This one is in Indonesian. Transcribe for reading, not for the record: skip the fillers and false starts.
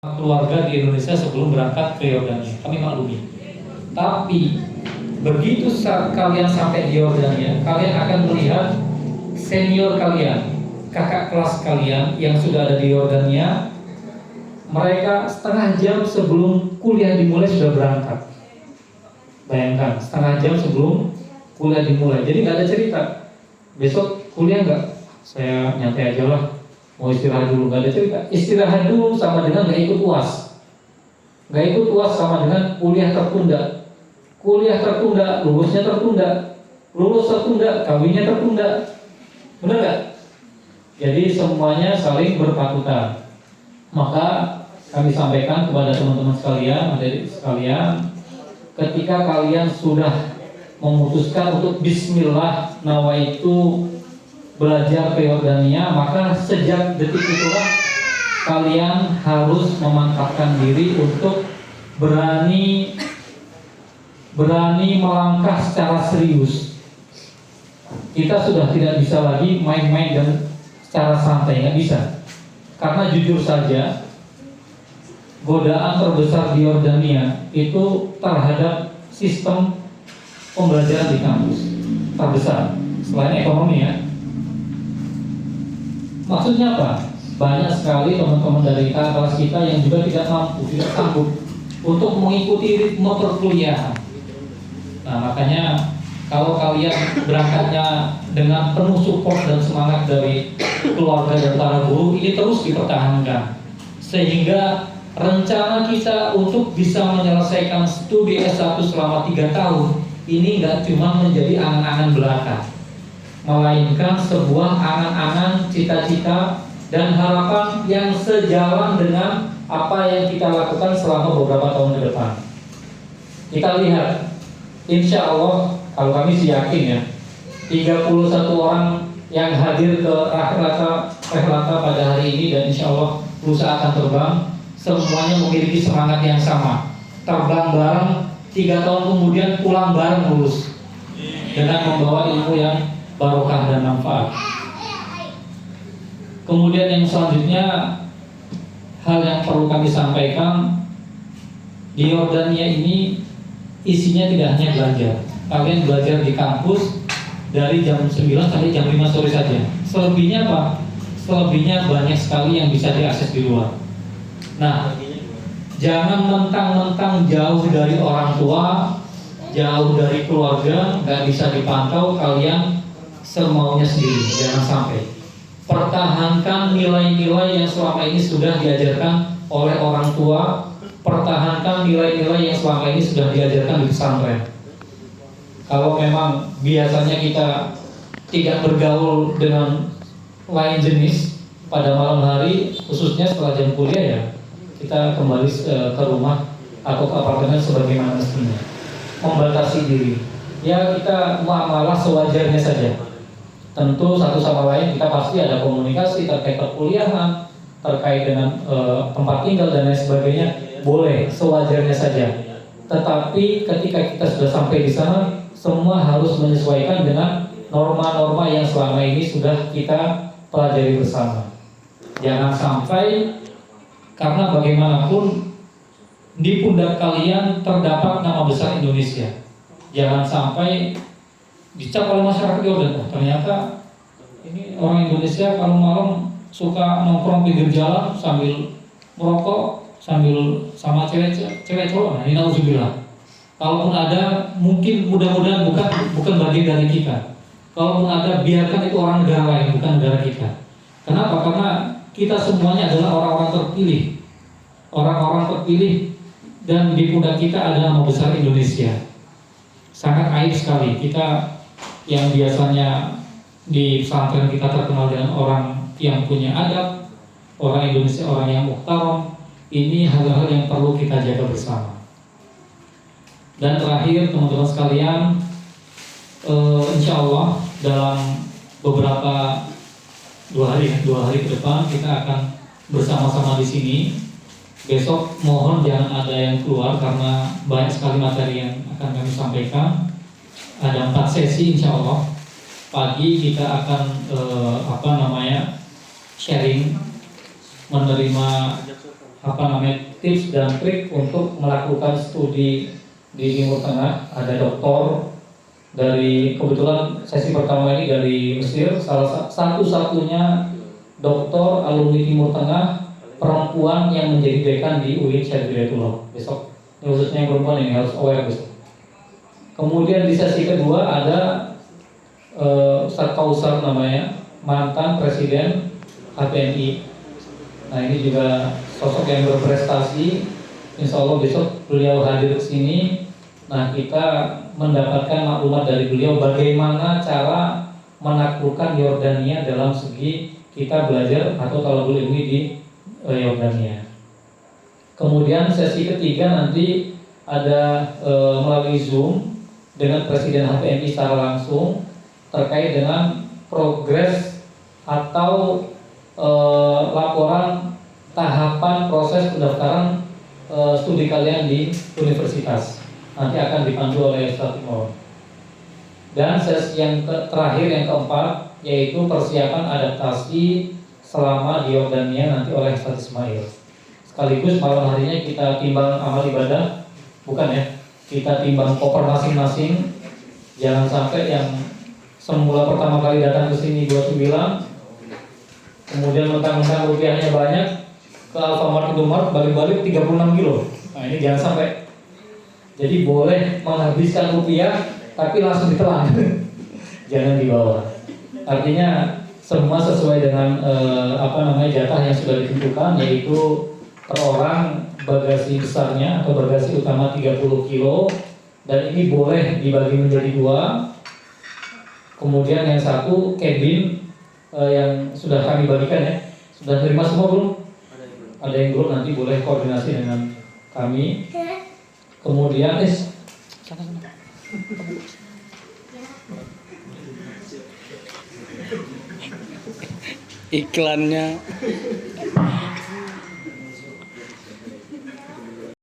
keluarga di Indonesia sebelum berangkat ke Yordania. Kami maklumi. Tapi begitu saat kalian sampai di Yordania, kalian akan melihat senior kalian, kakak kelas kalian yang sudah ada di Yordania. Mereka setengah jam sebelum kuliah dimulai sudah berangkat. Bayangkan, setengah jam sebelum kuliah dimulai. Jadi nggak ada cerita, besok kuliah nggak? Saya nyantai aja lah, mau istirahat dulu. Nggak ada cerita. Istirahat dulu sama dengan nggak ikut UAS. Nggak ikut UAS sama dengan kuliah tertunda. Kuliah tertunda, lulusnya tertunda. Lulus tertunda, kawinnya tertunda. Benar nggak? Jadi semuanya saling berpatutan. Maka kami sampaikan kepada teman-teman sekalian, adik sekalian, ketika kalian sudah memutuskan untuk Bismillah nawaitu belajar ke Yordania, maka sejak detik itulah kalian harus memantapkan diri untuk berani melangkah secara serius. Kita sudah tidak bisa lagi main-main dan secara santai, nggak bisa. Karena jujur saja, godaan terbesar di Yordania itu terhadap sistem pembelajaran di kampus terbesar selain ekonomi ya. Maksudnya apa? Banyak sekali teman-teman dari kelas kita yang juga tidak mampu, tidak sanggup untuk mengikuti ritme perkuliahan. Nah, makanya kalau kalian berangkatnya dengan penuh support dan semangat dari keluarga dan para guru, ini terus dipertahankan sehingga rencana kita untuk bisa menyelesaikan studi S1 selama 3 tahun ini nggak cuma menjadi angan-angan belaka, melainkan sebuah angan-angan, cita-cita dan harapan yang sejalan dengan apa yang kita lakukan selama beberapa tahun ke depan. Kita lihat, insya Allah, kalau kami sih yakin ya, 31 orang yang hadir ke Rehlata pada hari ini dan insya Allah lusa akan terbang, semuanya memiliki semangat yang sama, terbang bareng, 3 tahun kemudian pulang bareng lulus dengan membawa ilmu yang barokah dan manfaat. Kemudian yang selanjutnya, hal yang perlu kami sampaikan, di Yordania ini isinya tidak hanya belajar. Kalian belajar di kampus dari jam 9 sampai jam 5 sore saja. Selebihnya apa? Selebihnya banyak sekali yang bisa diakses di luar. Nah, jangan mentang-mentang jauh dari orang tua, jauh dari keluarga, nggak bisa dipantau, kalian semaunya sendiri. Jangan sampai. Pertahankan nilai-nilai yang selama ini sudah diajarkan oleh orang tua. Pertahankan nilai-nilai yang selama ini sudah diajarkan di pesantren. Kalau memang biasanya kita tidak bergaul dengan lain jenis pada malam hari, khususnya setelah jam kuliah ya, kita kembali ke rumah atau ke apartemen sebagaimana mestinya. Membatasi diri. Ya kita muamalah sewajarnya saja. Tentu satu sama lain kita pasti ada komunikasi terkait perkuliahan, terkait dengan tempat tinggal dan lain sebagainya, boleh sewajarnya saja. Tetapi ketika kita sudah sampai di sana, semua harus menyesuaikan dengan norma-norma yang selama ini sudah kita pelajari bersama. Jangan sampai, karena bagaimanapun di pundak kalian terdapat nama besar Indonesia. Jangan sampai dicap oleh masyarakat Yordan, ternyata ini orang Indonesia kalau malam suka nongkrong pinggir jalan sambil merokok, sambil sama cewek cowok. Nah, ini nauzubillah. Kalaupun ada, mungkin mudah-mudahan bukan bagian dari kita. Kalaupun ada, biarkan itu orang negara lain, bukan negara kita. Kenapa? Karena kita semuanya adalah orang-orang terpilih. Orang-orang terpilih dan di pundak kita ada nama besar Indonesia. Sangat aib sekali kita yang biasanya di pesantren kita terkenal dengan orang yang punya adab, orang Indonesia, orang yang muhtaram. Ini hal-hal yang perlu kita jaga bersama. Dan terakhir teman-teman sekalian, insya Allah dalam beberapa dua hari ke depan kita akan bersama-sama di sini. Besok mohon jangan ada yang keluar karena banyak sekali materi yang akan kami sampaikan. Ada 4 sesi insya Allah. Pagi kita akan sharing, menerima tips dan trik untuk melakukan studi di Timur Tengah. Ada doktor dari, kebetulan sesi pertama ini dari Mesir, satu-satunya doktor alumni Timur Tengah perempuan yang menjadi dekan di UIN Syarif Hidayatullah besok. Ini khususnya yang perempuan ini harus aware besok. Kemudian di sesi kedua ada Ustadz Kausar namanya, mantan presiden HPMI. Nah ini juga sosok yang berprestasi. Insya Allah besok beliau hadir ke sini. Nah kita mendapatkan maklumat dari beliau bagaimana cara menaklukkan Yordania dalam segi kita belajar atau talabul ilmi di Yordania. Kemudian sesi ketiga nanti ada melalui Zoom dengan Presiden HPMI secara langsung terkait dengan progres atau laporan tahapan proses pendaftaran studi kalian di universitas. Nanti akan dipandu oleh Ustaz Timur. Dan sesi yang terakhir, yang keempat, yaitu persiapan adaptasi selama di Yordania nanti oleh Ustaz Ismail. Sekaligus malam harinya kita timbang amal ibadah, bukan ya? Kita timbang koper masing-masing. Jangan sampai yang semula pertama kali datang ke sini 29, kemudian mentang-mentang rupiahnya banyak, ke Alfamart Indomaret balik-balik 36 kilo. Nah ini jangan sampai. Jadi boleh menghabiskan rupiah tapi langsung ditelan. Jangan dibawa. Artinya semua sesuai dengan jatah yang sudah ditentukan, yaitu per orang bagasi besarnya atau bagasi utama 30 kilo, dan ini boleh dibagi menjadi 2. Kemudian yang satu cabin yang sudah kami bagikan ya. Sudah terima semua belum? Ada yang belum, nanti boleh koordinasi dengan kami. Kemudian iklannya